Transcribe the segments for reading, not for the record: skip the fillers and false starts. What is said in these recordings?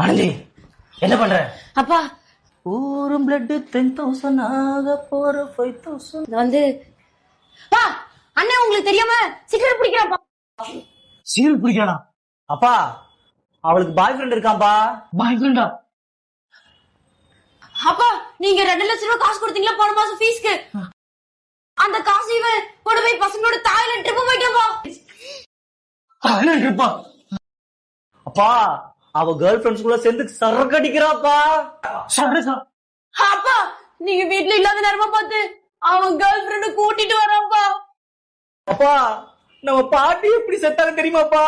ஆனந்தி என்ன பண்ற? அப்பா ஒரு பிளட் 10,000 ஆக போற 5,000. வந்து பா அண்ணன் உங்களுக்கு தெரியாம சிகரெட் பிடிக்கிறாப்பா. சீல் பிடிக்கணும். அப்பா அவளுக்கு பாய் ஃப்ரெண்ட் இருக்கான்பா. பாய் ஃப்ரெண்டா? அப்பா நீங்க 2 லட்சம் ரூபாய் காசு கொடுத்தீங்களா போன மாசம் ஃபீஸ்க்கு? அந்த காசு இவன் கொண்டு போய் பசங்களோட தாய்லாந்து ட்ரிப் போயிட்டாப்பா. தாய்லாந்து ட்ரிப்பா? அப்பா அவ கேர்ள் ஃப்ரெண்ட்ஸ் கூட சேர்ந்து சரக்கு அடிக்கிறாப்பா. சரக்கா? அப்பா நீங்க வீட்டுல இல்லாத நேரமா பார்த்து அவன் கேர்ள் ஃப்ரெண்ட கூட்டிட்டு வரான்ப்பா. அப்பா நம்ம பாட்டி எப்படி செத்தாங்க தெரியுமாப்பா?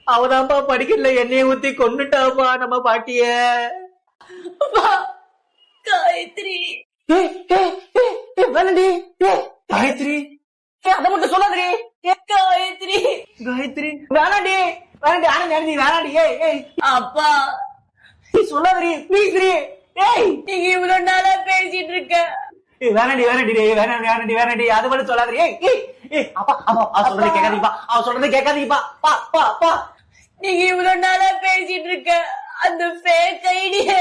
அவதான்ப்பா படிக்கல எண்ணெயை ஊத்தி கொண்டுட்டாப்பா நம்ம பாட்டிய. காயத்ரி வேணாண்டி. காயத்ரி அதை மட்டும் சொல்லாதடி. காயத்ரி காயத்ரி வேணாண்டி. வேணாண்டி ஆனந்தி வேணாண்டி. அப்பா சொல்லாதடி ப்ளீஸ். ஏய் நீங்க இவ்வளவு நாளா பேசிட்டு இருக்க. வேணாண்டி வேணாண்டி வேணாண்டி வேணாண்டி வேணாண்டி அது மட்டும் சொல்லாதடி. அப்பா அப்பா அவ சொல்றதை கேட்காதீங்கப்பா. அவ சொல்றதை கேட்காதீங்கப்பா. பா பா பா நீங்க இவ்வளவு நாளா பேசிட்டு இருக்க அந்த ஃபேக் ஐடியா